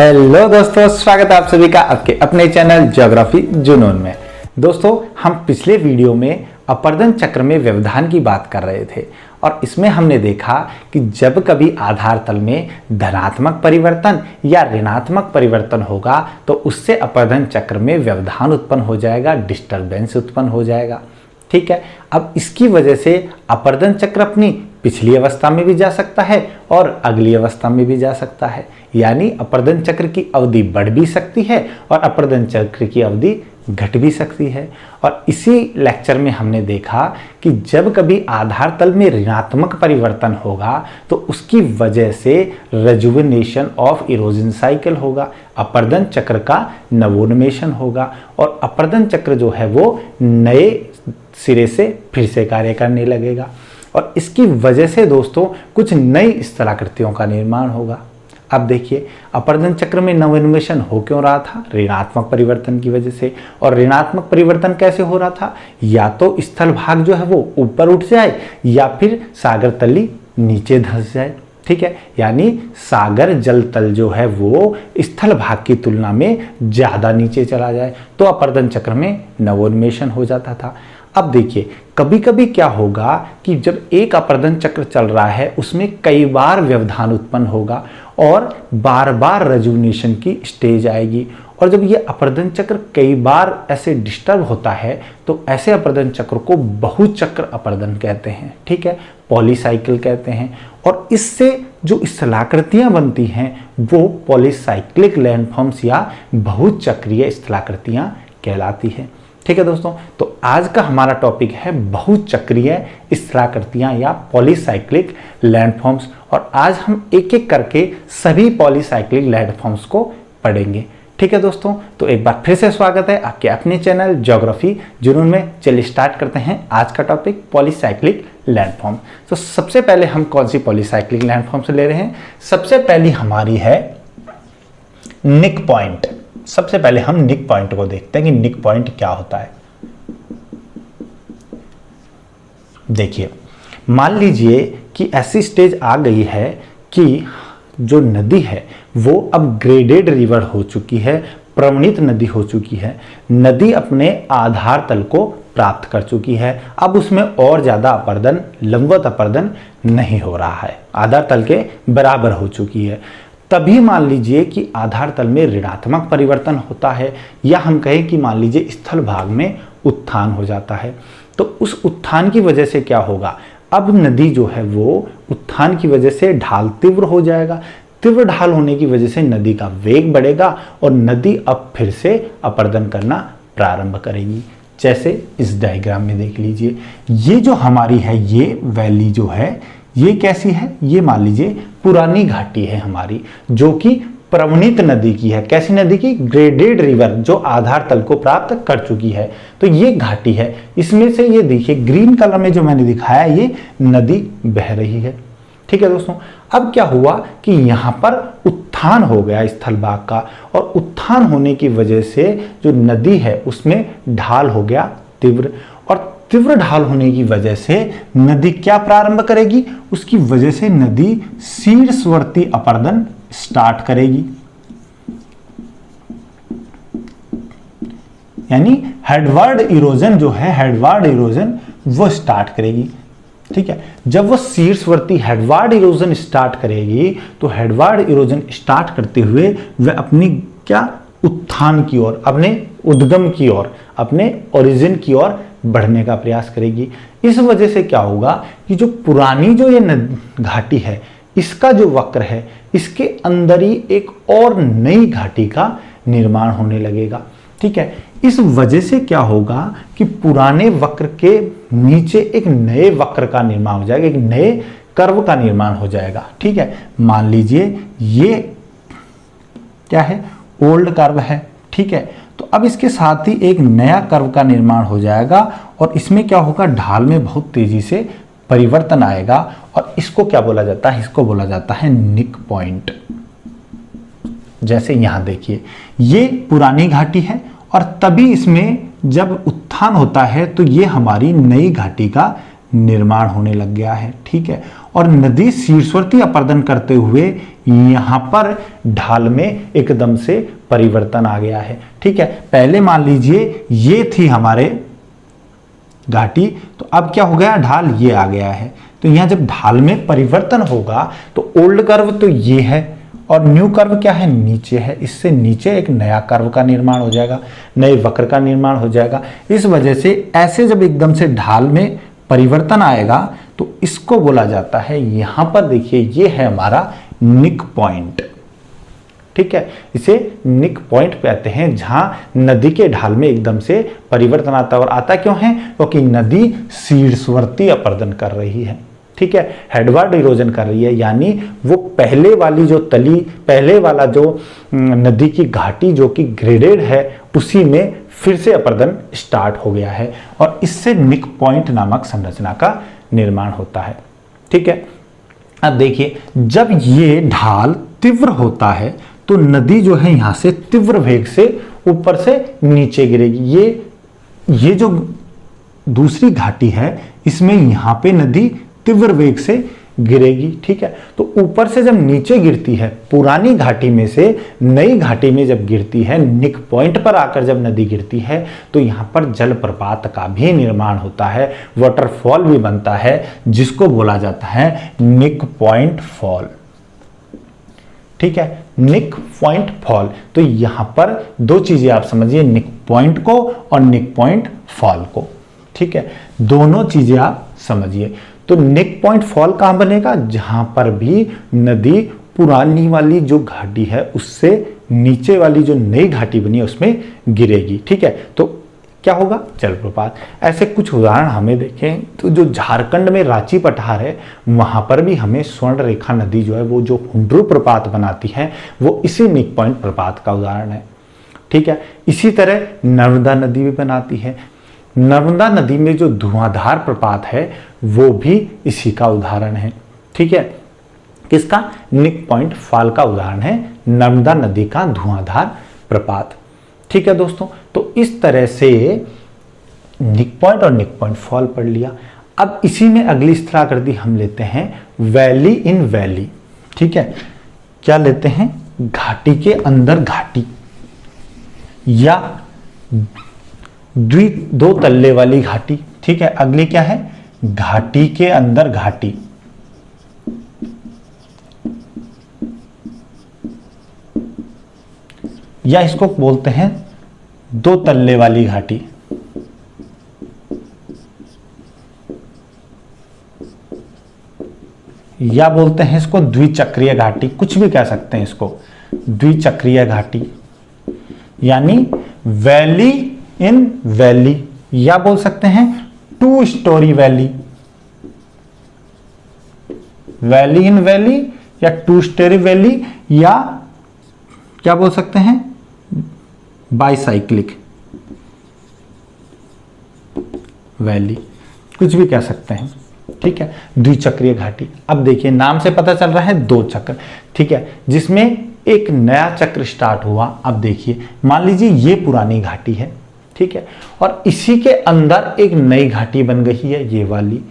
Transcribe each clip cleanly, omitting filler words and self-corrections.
Hello दोस्तों, स्वागत है आप सभी का आपके अपने चैनल ज्योग्राफी जुनून में। दोस्तों, हम पिछले वीडियो में अपर्दन चक्र में व्यवधान की बात कर रहे थे और इसमें हमने देखा कि जब कभी आधार तल में धनात्मक परिवर्तन या ऋणात्मक परिवर्तन होगा तो उससे अपर्दन चक्र में व्यवधान उत्पन्न हो जाएगा, डिस्टरबेंस उत्पन्न हो जाएगा। ठीक है, अब इसकी वजह से अपर्दन चक्र अपनी पिछली अवस्था में भी जा सकता है और अगली अवस्था में भी जा सकता है, यानी अपर्दन चक्र की अवधि बढ़ भी सकती है और अपर्दन चक्र की अवधि घट भी सकती है। और इसी लेक्चर में हमने देखा कि जब कभी आधार तल में ऋणात्मक परिवर्तन होगा तो उसकी वजह से रेजुवेनेशन ऑफ इरोजन साइकिल होगा, अपर्दन चक्र का नवोन्मेषण होगा और अपर्दन चक्र जो है वो नए सिरे से फिर से कार्य करने लगेगा और इसकी वजह से दोस्तों कुछ नई स्थलाकृतियों का निर्माण होगा। अब देखिए, अपर्दन चक्र में नवोन्मेषण हो क्यों रहा था? ऋणात्मक परिवर्तन की वजह से। और ऋणात्मक परिवर्तन कैसे हो रहा था? या तो स्थल भाग जो है वो ऊपर उठ जाए या फिर सागर तली नीचे धंस जाए। ठीक है, यानी सागर जल तल जो है वो स्थल भाग की तुलना में ज्यादा नीचे चला जाए तो अपर्दन चक्र में नवोन्मेषण हो जाता था। अब देखिए, कभी कभी क्या होगा कि जब एक अपर्दन चक्र चल रहा है उसमें कई बार व्यवधान उत्पन्न होगा और बार बार रेजुवेनेशन की स्टेज आएगी और जब ये अपर्दन चक्र कई बार ऐसे डिस्टर्ब होता है तो ऐसे अपर्दन चक्र को बहुचक्र अपर्दन कहते हैं। ठीक है, पॉलीसाइकिल कहते हैं और इससे जो स्थलाकृतियां बनती हैं वो पॉलीसाइक्लिक लैंडफॉर्म्स या बहुचक्रीय स्थलाकृतियां कहलाती है। ठीक है दोस्तों, तो आज का हमारा टॉपिक है बहुचक्रीय स्थलाकृतियां या पॉलीसाइक्लिक लैंडफॉर्म्स और आज हम एक एक करके सभी पॉलीसाइक्लिक लैंडफॉर्म्स को पढ़ेंगे। ठीक है दोस्तों, तो एक बार फिर से स्वागत है आपके अपने चैनल ज्योग्राफी जुनून में। चलिए स्टार्ट करते हैं आज का टॉपिक पॉलीसाइक्लिक लैंडफॉर्म। तो सबसे पहले हम कौन सी पॉलीसाइक्लिक लैंडफॉर्म से ले रहे हैं? सबसे पहली हमारी है निक पॉइंट। सबसे पहले हम निक पॉइंट को देखते हैं कि निक पॉइंट क्या होता है। देखिए, मान लीजिए कि ऐसी स्टेज आ गई है कि जो नदी है वो अब ग्रेडेड रिवर हो चुकी है, प्रवणित नदी हो चुकी है। नदी अपने आधार तल को प्राप्त कर चुकी है, अब उसमें और ज्यादा अपर्दन, लंबवत अपर्दन नहीं हो रहा है, आधार तल के बराबर हो चुकी है। तभी मान लीजिए कि आधार तल में ऋणात्मक परिवर्तन होता है या हम कहें कि मान लीजिए स्थल भाग में उत्थान हो जाता है। तो उस उत्थान की वजह से क्या होगा? अब नदी जो है वो उत्थान की वजह से ढाल तीव्र हो जाएगा। तीव्र ढाल होने की वजह से नदी का वेग बढ़ेगा और नदी अब फिर से अपर्दन करना प्रारंभ करेगी। जैसे इस डायग्राम में देख लीजिए, ये जो हमारी है ये वैली जो है ये कैसी है? ये मान लीजिए पुरानी घाटी है हमारी, जो कि प्रवणित नदी की है। कैसी नदी की? ग्रेडेड रिवर, जो आधार तल को प्राप्त कर चुकी है। तो ये घाटी है, इसमें से ये देखिए ग्रीन कलर में जो मैंने दिखाया ये नदी बह रही है। ठीक है दोस्तों, अब क्या हुआ कि यहां पर उत्थान हो गया स्थल भाग का और उत्थान होने की वजह से जो नदी है उसमें ढाल हो गया तीव्र और तीव्र ढाल होने की वजह से नदी क्या प्रारंभ करेगी? उसकी वजह से नदी शीर्षवर्ती अपर्दन स्टार्ट करेगी, यानी हेडवर्ड इरोजन जो है, हेडवर्ड इरोजन वो स्टार्ट करेगी। ठीक है, जब वो शीर्षवर्ती हेडवर्ड इरोजन स्टार्ट करेगी तो हेडवर्ड इरोजन स्टार्ट करते हुए वह अपनी क्या उत्थान की ओर, अपने उद्गम की ओर, अपने ओरिजिन की ओर बढ़ने का प्रयास करेगी। इस वजह से क्या होगा कि जो पुरानी जो ये घाटी है इसका जो वक्र है इसके अंदर ही एक और नई घाटी का निर्माण होने लगेगा। ठीक है, इस वजह से क्या होगा कि पुराने वक्र के नीचे एक नए वक्र का निर्माण हो जाएगा, एक नए कर्व का निर्माण हो जाएगा। ठीक है, मान लीजिए ये क्या है? ओल्ड कर्व है। ठीक है, तो अब इसके साथ ही एक नया कर्व का निर्माण हो जाएगा और इसमें क्या होगा? ढाल में बहुत तेजी से परिवर्तन आएगा और इसको क्या बोला जाता है? इसको बोला जाता है निक पॉइंट। जैसे यहां देखिए, ये पुरानी घाटी है और तभी इसमें जब उत्थान होता है तो ये हमारी नई घाटी का निर्माण होने लग गया है। ठीक है, और नदी शीर्षवर्ती अपर्दन करते हुए यहां पर ढाल में एकदम से परिवर्तन आ गया है। ठीक है, पहले मान लीजिए ये थी हमारे घाटी, तो अब क्या हो गया, ढाल ये आ गया है। तो यहां जब ढाल में परिवर्तन होगा तो ओल्ड कर्व तो ये है और न्यू कर्व क्या है, नीचे है। इससे नीचे एक नया कर्व का निर्माण हो जाएगा, नए वक्र का निर्माण हो जाएगा। इस वजह से ऐसे जब एकदम से ढाल में परिवर्तन आएगा तो इसको बोला जाता है, यहां पर देखिए ये है हमारा निक पॉइंट। ठीक है, इसे निक पॉइंट कहते हैं, जहां नदी के ढाल में एकदम से परिवर्तन आता है। और आता क्यों है, क्योंकि नदी शीर्षवर्ती अपर्दन कर रही है। ठीक है, हेडवर्ड इरोजन कर रही है, यानी वो पहले वाली जो तली, पहले वाला जो नदी की घाटी जो कि ग्रेडेड है, उसी में फिर से अपर्दन स्टार्ट हो गया है और इससे निक पॉइंट नामक संरचना का निर्माण होता है। ठीक है, अब देखिए जब ये ढाल तीव्र होता है तो नदी जो है यहां से तीव्र वेग से ऊपर से नीचे गिरेगी। ये जो दूसरी घाटी है इसमें यहां पे नदी तीव्र वेग से गिरेगी। ठीक है, तो ऊपर से जब नीचे गिरती है, पुरानी घाटी में से नई घाटी में जब गिरती है, निक पॉइंट पर आकर जब नदी गिरती है तो यहां पर जलप्रपात का भी निर्माण होता है, वाटरफॉल भी बनता है, जिसको बोला जाता है निक पॉइंट फॉल। ठीक है, निक पॉइंट फॉल। तो यहां पर दो चीजें आप समझिए, निक पॉइंट को और निक पॉइंट फॉल को। ठीक है, दोनों चीजें आप समझिए। तो निक पॉइंट फॉल कहां बनेगा, जहां पर भी नदी पुरानी वाली जो घाटी है उससे नीचे वाली जो नई घाटी बनी है उसमें गिरेगी। ठीक है, तो क्या होगा, जलप्रपात। ऐसे कुछ उदाहरण हमें देखें तो जो झारखंड में रांची पठार है वहां पर भी हमें स्वर्ण रेखा नदी जो है वो जो हुंड्रू प्रपात बनाती है वो इसी निक पॉइंट प्रपात का उदाहरण है। ठीक है, इसी तरह नर्मदा नदी भी बनाती है। नर्मदा नदी में जो धुआंधार प्रपात है वो भी इसी का उदाहरण है। ठीक है, किसका, निक पॉइंट फॉल का उदाहरण है नर्मदा नदी का धुआंधार प्रपात। ठीक है दोस्तों, तो इस तरह से निक पॉइंट और निक पॉइंट फॉल पढ़ लिया। अब इसी में अगली स्थलाकृति हम लेते हैं वैली इन वैली। ठीक है, क्या लेते हैं, घाटी के अंदर घाटी या दो तल्ले वाली घाटी। ठीक है, अगली क्या है, घाटी के अंदर घाटी। या इसको बोलते हैं दो तल्ले वाली घाटी। या बोलते हैं इसको द्विचक्रीय घाटी, कुछ भी कह सकते हैं इसको, द्विचक्रीय घाटी यानी वैली इन वैली, या बोल सकते हैं two storey valley, valley in valley या टू स्टोरी वैली, या क्या बोल सकते हैं बाइसाइक्लिक वैली, कुछ भी कह सकते हैं। ठीक है, द्विचक्रीय घाटी। अब देखिए नाम से पता चल रहा है दो चक्र। ठीक है, जिसमें एक नया चक्र स्टार्ट हुआ। अब देखिए मान लीजिए ये पुरानी घाटी है। ठीक है, और इसी के अंदर एक नई घाटी बन गई है, ये वाली।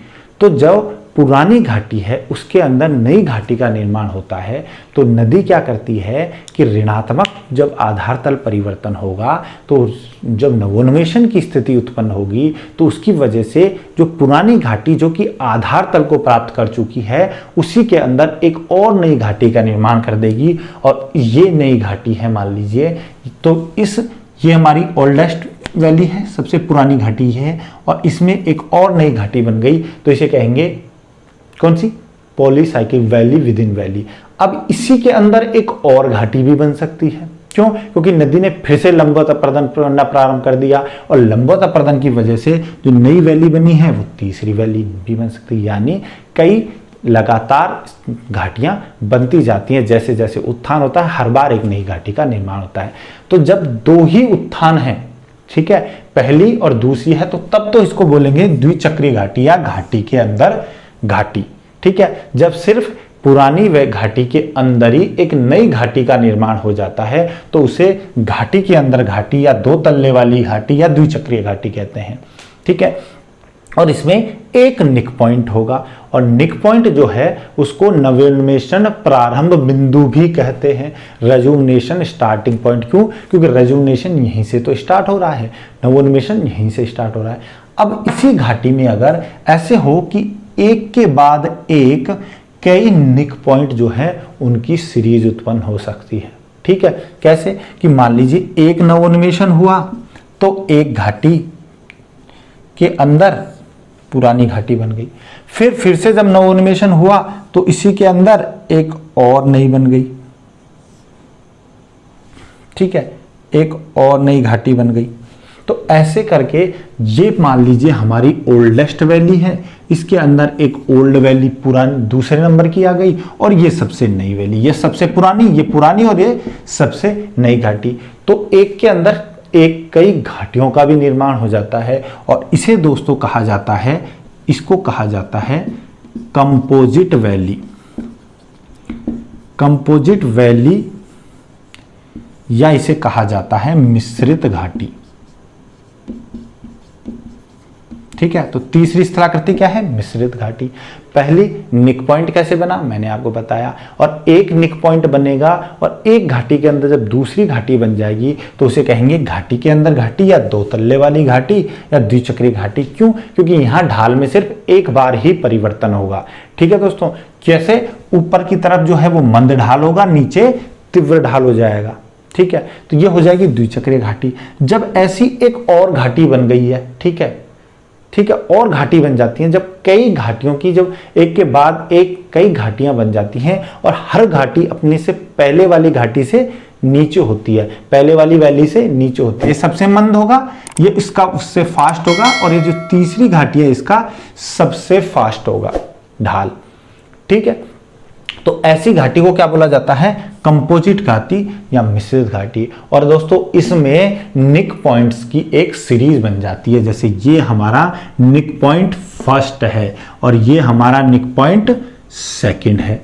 तो जब पुरानी घाटी है उसके अंदर नई घाटी का निर्माण होता है तो नदी क्या करती है कि ऋणात्मक जब आधार तल परिवर्तन होगा तो जब नवोन्मेषण की स्थिति उत्पन्न होगी तो उसकी वजह से जो पुरानी घाटी जो कि आधार तल को प्राप्त कर चुकी है उसी के अंदर एक और नई घाटी का निर्माण कर देगी। और ये नई घाटी है मान लीजिए, तो ये हमारी ओल्डेस्ट वैली है, सबसे पुरानी घाटी है, और इसमें एक और नई घाटी बन गई तो इसे कहेंगे कौन सी, polycyclic valley within valley. अब इसी के अंदर एक और घाटी भी बन सकती है। क्यों, क्योंकि नदी ने फिर से लंबवत अपर्दन करना प्रारंभ कर दिया और लंबवत अपर्दन की वजह से जो नई वैली बनी है वो तीसरी वैली भी बन सकती है। यानी कई लगातार घाटियां बनती जाती हैं, जैसे जैसे उत्थान होता है हर बार एक नई घाटी का निर्माण होता है। तो जब दो ही उत्थान है, ठीक है, पहली और दूसरी है, तो तब तो इसको बोलेंगे द्विचक्रीय घाटी या घाटी के अंदर घाटी। ठीक है, जब सिर्फ पुरानी व घाटी के अंदर ही एक नई घाटी का निर्माण हो जाता है तो उसे घाटी के अंदर घाटी या दो तल्ले वाली घाटी या द्विचक्रीय घाटी कहते हैं। ठीक है, और इसमें एक निक पॉइंट होगा और निक पॉइंट जो है उसको नवोन्मेषण प्रारंभ बिंदु भी कहते हैं, रेजुवनेशन स्टार्टिंग पॉइंट। क्यों? क्योंकि रेजुवनेशन यहीं से तो स्टार्ट हो रहा है, नवोन्मेषण यहीं से स्टार्ट हो रहा है। अब इसी घाटी में अगर ऐसे हो कि एक के बाद एक कई निक पॉइंट जो है उनकी सीरीज उत्पन्न हो सकती है। ठीक है, कैसे कि मान लीजिए एक नवोन्मेषण हुआ तो एक घाटी के अंदर पुरानी घाटी बन गई, फिर से जब नवोन्मेषण हुआ तो इसी के अंदर एक और नई बन गई। ठीक है, एक और नई घाटी बन गई। तो ऐसे करके ये मान लीजिए हमारी ओल्डेस्ट वैली है, इसके अंदर एक ओल्ड वैली पुरानी दूसरे नंबर की आ गई और ये सबसे नई वैली, ये सबसे पुरानी, ये पुरानी और ये सबसे नई घाटी। तो एक के अंदर एक कई घाटियों का भी निर्माण हो जाता है और इसे दोस्तों कहा जाता है, इसको कहा जाता है कंपोजिट वैली। कंपोजिट वैली या इसे कहा जाता है मिश्रित घाटी। ठीक है, तो तीसरी स्थलाकृति क्या है? मिश्रित घाटी। पहली निक पॉइंट कैसे बना मैंने आपको बताया, और एक निक पॉइंट बनेगा और एक घाटी के अंदर जब दूसरी घाटी बन जाएगी तो उसे कहेंगे घाटी के अंदर घाटी या दो तल्ले वाली घाटी या द्विचक्रीय घाटी। क्यों? क्योंकि यहां ढाल में सिर्फ एक बार ही परिवर्तन होगा। ठीक है दोस्तों, कैसे? ऊपर की तरफ जो है वो मंद ढाल होगा, नीचे तीव्र ढाल हो जाएगा। ठीक है, तो ये हो जाएगी द्विचक्रीय घाटी। जब ऐसी एक और घाटी बन गई है, ठीक है, और घाटी बन जाती हैं, जब कई घाटियों की जब एक के बाद एक कई घाटियां बन जाती हैं और हर घाटी अपने से पहले वाली घाटी से नीचे होती है, पहले वाली वैली से नीचे होती है। ये सबसे मंद होगा, ये इसका उससे फास्ट होगा और ये जो तीसरी घाटी है इसका सबसे फास्ट होगा ढाल। ठीक है, तो ऐसी घाटी को क्या बोला जाता है? कंपोजिट घाटी या मिश्रित घाटी। और दोस्तों इसमें निक पॉइंट्स की एक सीरीज बन जाती है, जैसे ये हमारा निक पॉइंट फर्स्ट है और ये हमारा निक पॉइंट सेकंड है,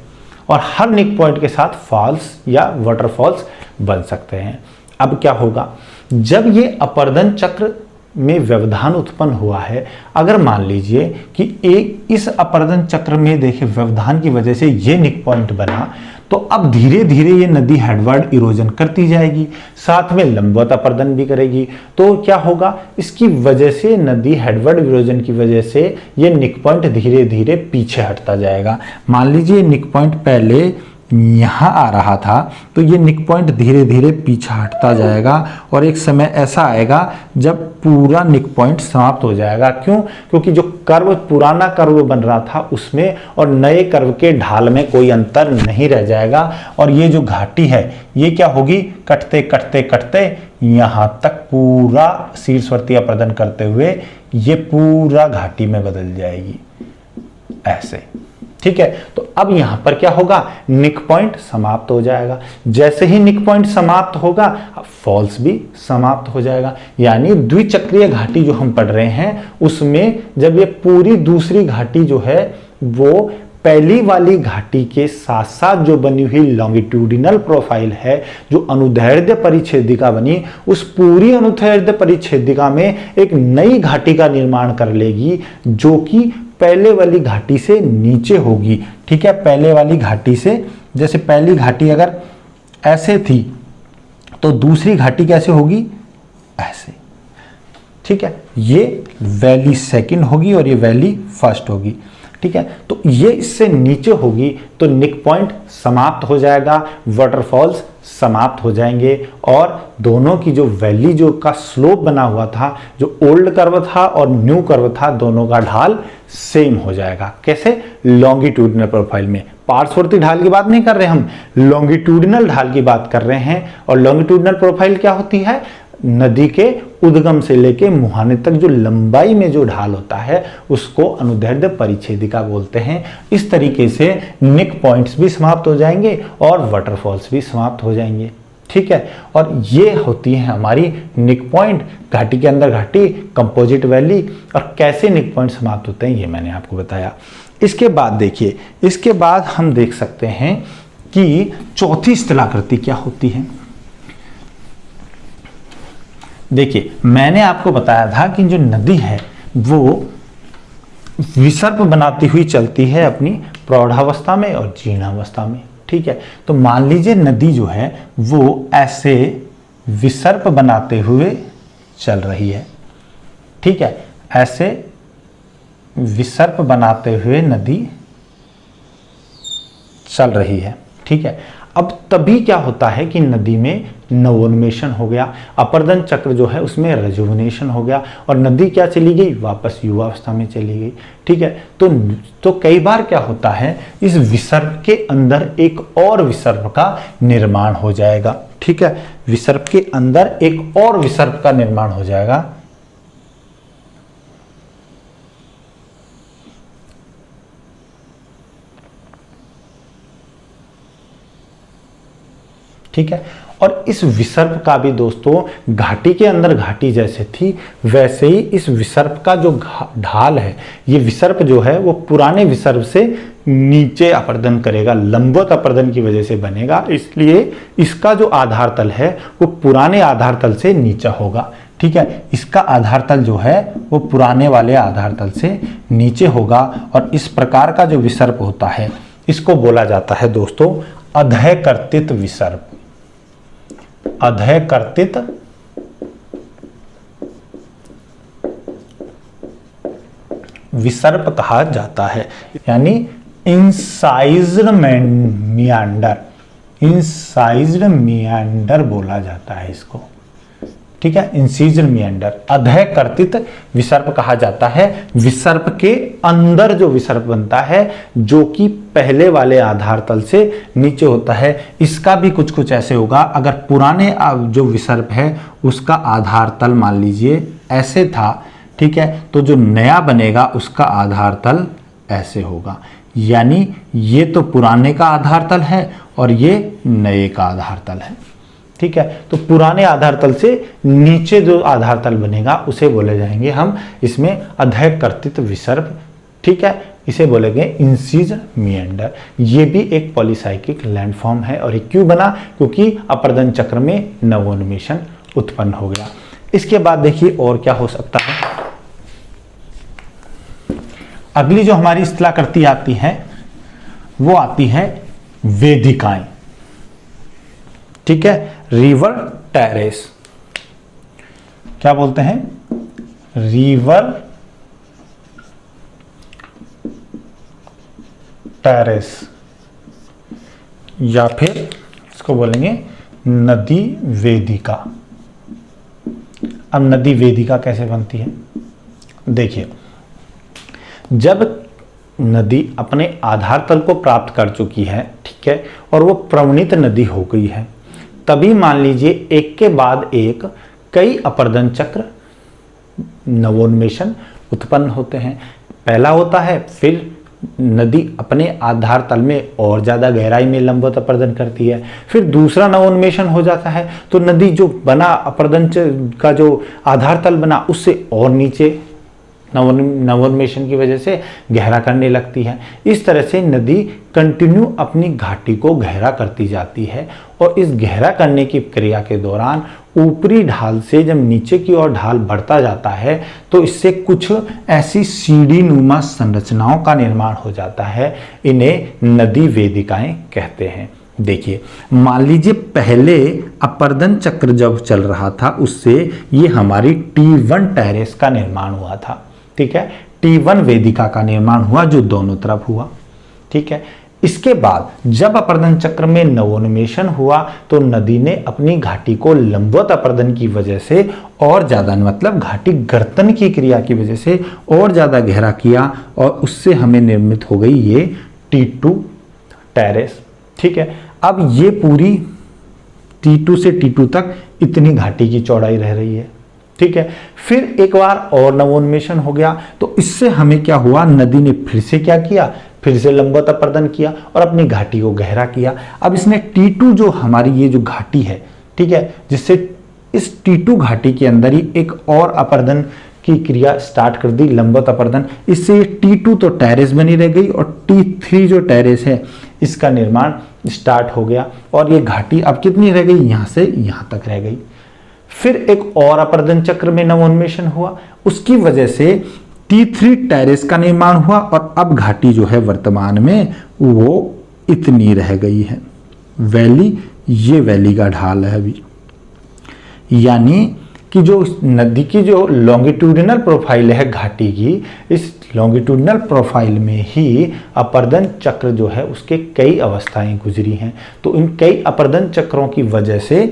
और हर निक पॉइंट के साथ फॉल्स या वाटरफॉल्स बन सकते हैं। अब क्या होगा, जब ये अपर्दन चक्र में व्यवधान उत्पन्न हुआ है, अगर मान लीजिए कि एक इस अपर्दन चक्र में देखिए व्यवधान की वजह से ये निक पॉइंट बना, तो अब धीरे धीरे ये नदी हेडवर्ड इरोजन करती जाएगी, साथ में लंबवत अपर्दन भी करेगी। तो क्या होगा, इसकी वजह से नदी हेडवर्ड इरोजन की वजह से ये निक पॉइंट धीरे धीरे पीछे हटता जाएगा। मान लीजिए निक पॉइंट पहले यहाँ आ रहा था तो ये निक पॉइंट धीरे धीरे पीछे हटता जाएगा और एक समय ऐसा आएगा जब पूरा निक पॉइंट समाप्त हो जाएगा। क्यों? क्योंकि जो कर्व पुराना कर्व बन रहा था उसमें और नए कर्व के ढाल में कोई अंतर नहीं रह जाएगा और ये जो घाटी है ये क्या होगी, कटते कटते कटते यहाँ तक पूरा शीर्षवर्ती अपर्दन करते हुए ये पूरा घाटी में बदल जाएगी ऐसे। ठीक है, तो अब यहां पर क्या होगा, निक पॉइंट समाप्त हो जाएगा। जैसे ही निक पॉइंट समाप्त होगा फॉल्स भी समाप्त हो जाएगा। यानी द्विचक्रीय घाटी जो हम पढ़ रहे हैं उसमें जब ये पूरी दूसरी घाटी जो है वो पहली वाली घाटी के साथ साथ जो बनी हुई लॉन्गिट्यूडिनल प्रोफाइल है, जो अनुदैर्ध्य परिच्छेदिका बनी, उस पूरी अनुदैर्ध्य परिच्छेदिका में एक नई घाटी का निर्माण कर लेगी जो कि पहले वाली घाटी से नीचे होगी। ठीक है, पहले वाली घाटी से, जैसे पहली घाटी अगर ऐसे थी तो दूसरी घाटी कैसे होगी, ऐसे। ठीक है, ये वैली सेकंड होगी और ये वैली फर्स्ट होगी। ठीक है, तो ये इससे नीचे होगी तो निक पॉइंट समाप्त हो जाएगा, वाटरफॉल्स समाप्त हो जाएंगे और दोनों की जो वैली जो का स्लोप बना हुआ था, जो ओल्ड कर्व था और न्यू कर्व था, दोनों का ढाल सेम हो जाएगा। कैसे? लॉन्गिट्यूडिनल प्रोफाइल में। पार्श्ववर्ती ढाल की बात नहीं कर रहे हम, लॉन्गिट्यूडिनल ढाल की बात कर रहे हैं। और लॉन्गिट्यूडिनल प्रोफाइल क्या होती है, नदी के उद्गम से लेके मुहाने तक जो लंबाई में जो ढाल होता है उसको अनुदैर्ध्य परिच्छेदिका बोलते हैं। इस तरीके से निक पॉइंट्स भी समाप्त हो जाएंगे और वाटरफॉल्स भी समाप्त हो जाएंगे। ठीक है, और ये होती है हमारी निक पॉइंट, घाटी के अंदर घाटी, कंपोजिट वैली। और कैसे निक पॉइंट समाप्त होते हैं ये मैंने आपको बताया। इसके बाद देखिए, इसके बाद हम देख सकते हैं कि चौथी स्थलाकृति क्या होती है। देखिए, मैंने आपको बताया था कि जो नदी है वो विसर्प बनाती हुई चलती है अपनी प्रौढ़ावस्था में और जीर्णावस्था में। ठीक है, तो मान लीजिए नदी जो है वो ऐसे विसर्प बनाते हुए चल रही है। ठीक है, ऐसे विसर्प बनाते हुए नदी चल रही है। ठीक है, अब तभी क्या होता है कि नदी में नवोन्मेषण हो गया, अपर्दन चक्र जो है उसमें रजुवनेशन हो गया और नदी क्या चली गई, वापस युवावस्था में चली गई। ठीक है, तो कई बार क्या होता है, इस विसर्प के अंदर एक और विसर्प का निर्माण हो जाएगा। ठीक है, विसर्प के अंदर एक और विसर्प का निर्माण हो जाएगा। ठीक है, और इस विसर्प का भी दोस्तों घाटी के अंदर घाटी जैसे थी वैसे ही इस विसर्प का जो ढाल है, ये विसर्प जो है वो पुराने विसर्प से नीचे अपर्दन करेगा, लंबवत अपर्दन की वजह से बनेगा, इसलिए इसका जो आधार तल है वो पुराने आधार तल से नीचा होगा। ठीक है, इसका आधार तल जो है वो पुराने वाले आधार तल से नीचे होगा और इस प्रकार का जो विसर्प होता है इसको बोला जाता है दोस्तों अधःकर्तित विसर्प। अधःकर्तित विसर्प कहा जाता है, यानी इंसाइज्ड मियांडर, इंसाइज्ड मियांडर बोला जाता है इसको। ठीक है, इंसीज्ड मियांडर, अधःकर्तित विसर्प कहा जाता है। विसर्प के अंदर जो विसर्प बनता है जो कि पहले वाले आधार तल से नीचे होता है, इसका भी कुछ कुछ ऐसे होगा। अगर पुराने जो विसर्प है उसका आधार तल मान लीजिए ऐसे था, ठीक है, तो जो नया बनेगा उसका आधार तल ऐसे होगा, यानी ये तो पुराने का आधार तल है और ये नए का आधार तल है। ठीक है, तो पुराने आधार तल से नीचे जो आधार तल बनेगा उसे बोले जाएंगे हम इसमें अधःकर्तित विसर्प। ठीक है, इसे बोलेंगे इंसीज्ड मियांडर। ये भी एक पॉलीसाइक्लिक लैंडफॉर्म है और ये क्यों बना, क्योंकि अपर्दन चक्र में नवोन्मेषण उत्पन्न हो गया। इसके बाद देखिए और क्या हो सकता है। अगली जो हमारी स्थलाकृति आती है वो आती है वेदिकाएं। ठीक है, रिवर टेरेस, क्या बोलते हैं, रिवर टेरेस, या फिर इसको बोलेंगे नदी वेदिका। अब नदी वेदिका कैसे बनती है, देखिए, जब नदी अपने आधार तल को प्राप्त कर चुकी है, ठीक है, और वो प्रवणित नदी हो गई है, तभी मान लीजिए एक के बाद एक कई अपर्दन चक्र नवोन्मेषण उत्पन्न होते हैं। पहला होता है, फिर नदी अपने आधार तल में और ज्यादा गहराई में लंबवत अपर्दन करती है, फिर दूसरा नवोन्मेषण हो जाता है तो नदी जो बना अपर्दन का जो आधार तल बना उससे और नीचे नवोन्मेषण की वजह से गहरा करने लगती है। इस तरह से नदी कंटिन्यू अपनी घाटी को गहरा करती जाती है और इस गहरा करने की क्रिया के दौरान ऊपरी ढाल से जब नीचे की ओर ढाल बढ़ता जाता है तो इससे कुछ ऐसी सीढ़ी नुमा संरचनाओं का निर्माण हो जाता है, इन्हें नदी वेदिकाएं कहते हैं। देखिए, मान लीजिए पहले अपर्दन चक्र जब चल रहा था उससे ये हमारी T1 टेरेस का निर्माण हुआ था। ठीक है, T1 वेदिका का निर्माण हुआ जो दोनों तरफ हुआ। ठीक है, इसके बाद जब अपर्दन चक्र में नवोन्मेषण हुआ तो नदी ने अपनी घाटी को लंबवत अपर्दन की वजह से और ज्यादा, मतलब घाटी गर्तन की क्रिया की वजह से और ज्यादा गहरा किया और उससे हमें निर्मित हो गई ये T2 टेरेस। ठीक है, अब ये पूरी T2 से T2 तक इतनी घाटी की चौड़ाई रह रही है। ठीक है, फिर एक बार और नवोन्मेषण हो गया तो इससे हमें क्या हुआ, नदी ने फिर से क्या किया, फिर से लंबवत अपर्दन किया और अपनी घाटी को गहरा किया। अब इसने T2 जो हमारी ये जो घाटी है, ठीक है, जिससे इस T2 घाटी के अंदर ही एक और अपर्दन की क्रिया स्टार्ट कर दी, लंबवत अपर्दन। इससे T2 तो टेरेस बनी रह गई और T3 जो टेरेस है इसका निर्माण स्टार्ट हो गया और ये घाटी अब कितनी रह गई, यहां से यहां तक रह गई। फिर एक और अपर्दन चक्र में नवोन्मेषण हुआ, उसकी वजह से T3 टेरेस का निर्माण हुआ और अब घाटी जो है वर्तमान में वो इतनी रह गई है। वैली, ये वैली का ढाल है अभी, यानी कि जो नदी की जो लॉन्गिट्यूडिनल प्रोफाइल है घाटी की, इस लॉन्गिट्यूडिनल प्रोफाइल में ही अपर्दन चक्र जो है उसके कई अवस्थाएं गुजरी हैं। तो इन कई अपर्दन चक्रों की वजह से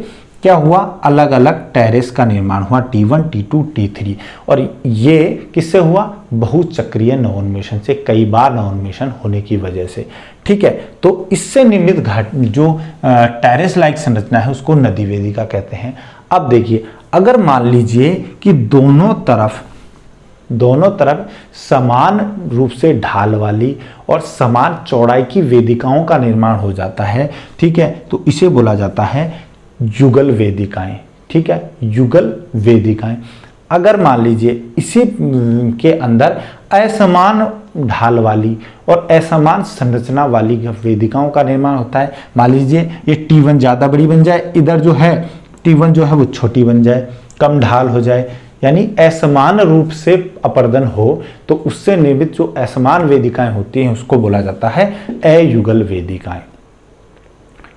क्या हुआ, अलग अलग टेरेस का निर्माण हुआ, T1, T2, T3। और ये किससे हुआ, बहुचक्रीय नवोन्मेषण से, कई बार नवोन्मेषण होने की वजह से। ठीक है, तो इससे निर्मित घाट जो टेरेस लाइक संरचना है उसको नदी वेदिका कहते हैं। अब देखिए, अगर मान लीजिए कि दोनों तरफ समान रूप से ढाल वाली और समान चौड़ाई की वेदिकाओं का निर्माण हो जाता है, ठीक है, तो इसे बोला जाता है युगल वेदिकाएं। ठीक है, युगल वेदिकाएं। अगर मान लीजिए इसी के अंदर असमान ढाल वाली और असमान संरचना वाली वेदिकाओं का निर्माण होता है, मान लीजिए ये T1 ज़्यादा बड़ी बन जाए, इधर जो है T1 जो है वो छोटी बन जाए, कम ढाल हो जाए, यानी असमान रूप से अपर्दन हो, तो उससे निर्मित जो असमान वेदिकाएं होती हैं उसको बोला जाता है अयुगल वेदिकाएं।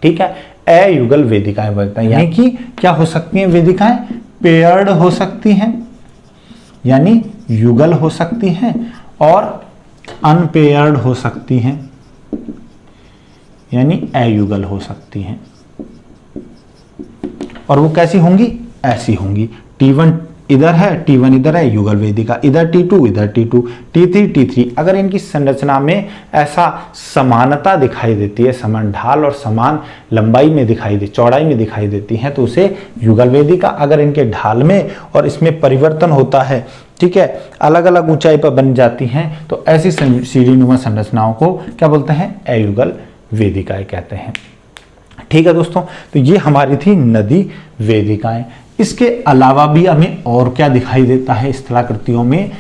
ठीक है, अयुगल वेदिकाएं बोलते हैं। यानी कि क्या हो सकती हैं वेदिकाएं, पेयर्ड हो सकती हैं, यानी युगल हो सकती हैं, और अनपेयर्ड हो सकती हैं, यानी अयुगल हो सकती हैं। और वो कैसी होंगी, ऐसी होंगी, T1 इधर है, T1 इधर है, युगल वेदिका, इधर T2 इधर T2, T3 T3। अगर इनकी संरचना में ऐसा समानता दिखाई देती है, समान ढाल और समान लंबाई में दिखाई दे, चौड़ाई में दिखाई देती है, तो उसे युगल वेदिका। अगर इनके ढाल में और इसमें परिवर्तन होता है, ठीक है, अलग अलग ऊंचाई पर बन जाती हैं, तो ऐसी सीढ़ीनुमा संरचनाओं को क्या बोलते हैं, अयुगल वेदिकाएं कहते हैं। ठीक है दोस्तों, तो ये हमारी थी नदी वेदिकाएं। इसके अलावा भी हमें और क्या दिखाई देता है स्थलाकृतियों में,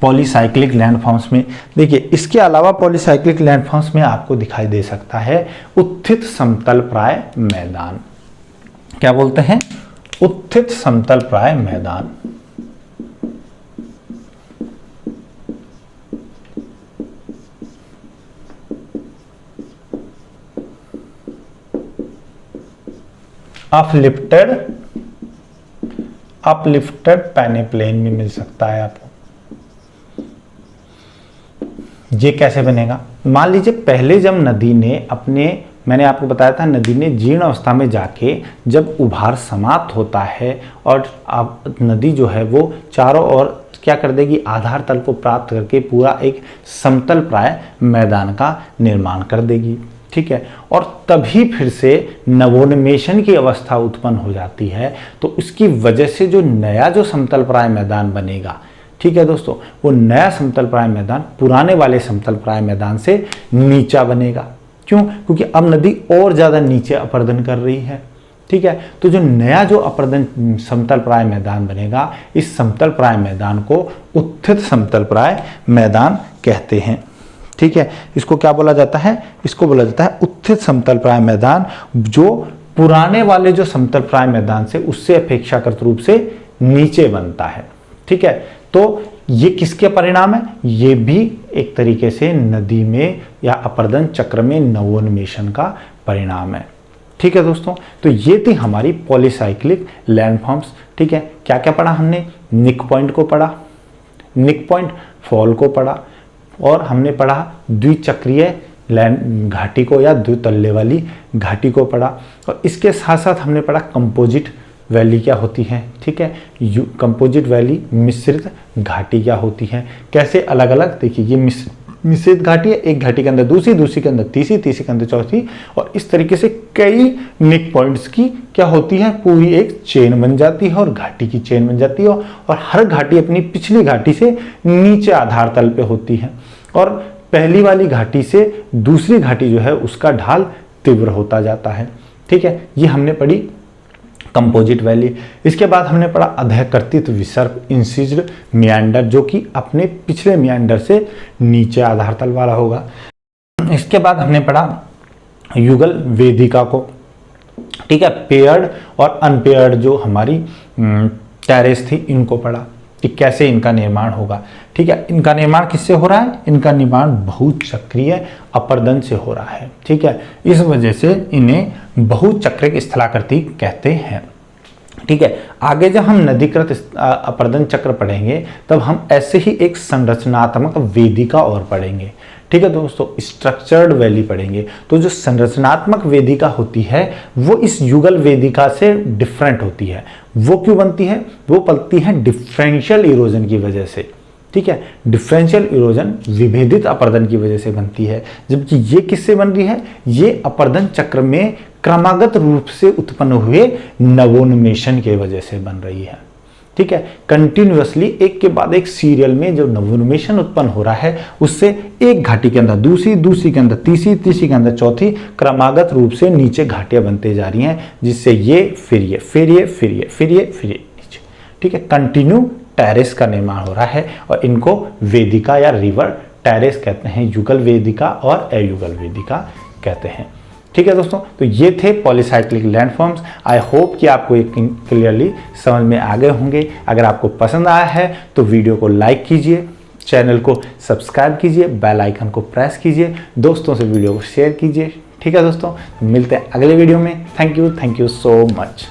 पॉलीसाइक्लिक लैंडफॉर्म्स में। देखिए, इसके अलावा पॉलीसाइक्लिक लैंडफॉर्म्स में आपको दिखाई दे सकता है उत्थित समतल प्राय मैदान। क्या बोलते हैं, उत्थित समतल प्राय मैदान। अपलिफ्टेड पेनिप्लेन भी मिल सकता है आपको। ये कैसे बनेगा, मान लीजिए पहले जब नदी ने मैंने आपको बताया था, नदी ने जीर्ण अवस्था में जाके जब उभार समाप्त होता है और अब नदी जो है वो चारों ओर क्या कर देगी, आधार तल को प्राप्त करके पूरा एक समतल प्राय मैदान का निर्माण कर देगी। ठीक है, और तभी फिर से नवोन्मेषण की अवस्था उत्पन्न हो जाती है, तो उसकी वजह से जो नया जो समतल प्राय मैदान बनेगा, ठीक है दोस्तों, वो नया समतल प्राय मैदान पुराने वाले समतल प्राय मैदान से नीचा बनेगा। क्यों, क्योंकि अब नदी और ज्यादा नीचे अपर्दन कर रही है। ठीक है, तो जो नया जो अपर्दन समतल प्राय मैदान बनेगा, इस समतल प्राय मैदान को उत्थित समतल प्राय मैदान कहते हैं। ठीक है, इसको क्या बोला जाता है, इसको बोला जाता है उत्थित समतल प्राय मैदान, जो पुराने वाले जो समतल प्राय मैदान से उससे अपेक्षाकृत रूप से नीचे बनता है। ठीक है, तो ये किसके परिणाम है, ये भी एक तरीके से नदी में या अपर्दन चक्र में नवोन्मेषण का परिणाम है। ठीक है दोस्तों, तो ये थी हमारी पॉलीसाइक्लिक लैंडफॉर्म्स। ठीक है, क्या क्या पढ़ा हमने, निक पॉइंट को पढ़ा, निक पॉइंट फॉल को पढ़ा, और हमने पढ़ा द्विचक्रीय घाटी को या द्वितल्य वाली घाटी को पढ़ा, और इसके साथ साथ हमने पढ़ा कंपोजिट वैली क्या होती है। ठीक है, कंपोजिट वैली मिश्रित घाटी क्या होती है, कैसे अलग अलग, देखिए ये मिश्रित घाटी है, एक घाटी के अंदर दूसरी, दूसरी के अंदर तीसरी, तीसरी के अंदर चौथी, और इस तरीके से कई निक पॉइंट्स की क्या होती है, पूरी एक चेन बन जाती है और घाटी की चेन बन जाती है, और हर घाटी अपनी पिछली घाटी से नीचे आधार तल पे होती है, और पहली वाली घाटी से दूसरी घाटी जो है उसका ढाल तीव्र होता जाता है। ठीक है, ये हमने पढ़ी कंपोजिट वैली। इसके बाद हमने पढ़ा अधःकर्तित विसर्प इंसिज्ड मियांडर, जो कि अपने पिछले मियांडर से नीचे आधार तल वाला होगा। इसके बाद हमने पढ़ा युगल वेदिका को। ठीक है, पेयर्ड और अनपेयर्ड जो हमारी टेरेस थी इनको पढ़ा। कि कैसे इनका निर्माण होगा। ठीक है, इनका निर्माण किससे हो रहा है? इनका निर्माण बहुचक्रीय अपरदन से हो रहा है। ठीक है, इस वजह से इन्हें बहुचक्रिक स्थलाकृति कहते हैं। ठीक है, आगे जब हम नदीकृत अपरदन चक्र पढ़ेंगे तब हम ऐसे ही एक संरचनात्मक वेदिका और पढ़ेंगे। ठीक है दोस्तों, स्ट्रक्चर्ड वैली पढ़ेंगे। तो जो संरचनात्मक वेदिका होती है वो इस युगल वेदिका से डिफरेंट होती है। वो क्यों बनती है? वो बनती है डिफरेंशियल इरोजन की वजह से। ठीक है, डिफरेंशियल इरोजन विभेदित अपरदन की वजह से बनती है। जबकि ये किससे बन रही है? ये अपरदन चक्र में क्रमागत रूप से उत्पन्न हुए नवोन्मेषण के वजह से बन रही है। ठीक है, कंटिन्यूअसली एक के बाद एक सीरियल में जो नवोन्मेषण उत्पन्न हो रहा है उससे एक घाटी के अंदर दूसरी, दूसरी के अंदर तीसरी, तीसरी के अंदर चौथी, क्रमागत रूप से नीचे घाटियां बनते जा रही हैं, जिससे ये फिर ये फिर ये फिर ये फिर ये फिर ये नीचे। ठीक है, कंटिन्यू टेरेस का निर्माण हो रहा है और इनको वेदिका या रिवर टेरेस कहते हैं। युगल वेदिका और अयुगल वेदिका कहते हैं। ठीक है दोस्तों, तो ये थे पॉलीसाइक्लिक लैंडफॉर्म्स। आई होप कि आपको ये क्लियरली समझ में आ गए होंगे। अगर आपको पसंद आया है तो वीडियो को लाइक कीजिए, चैनल को सब्सक्राइब कीजिए, बेल आइकन को प्रेस कीजिए, दोस्तों से वीडियो को शेयर कीजिए। ठीक है दोस्तों, मिलते हैं अगले वीडियो में। Thank you so much.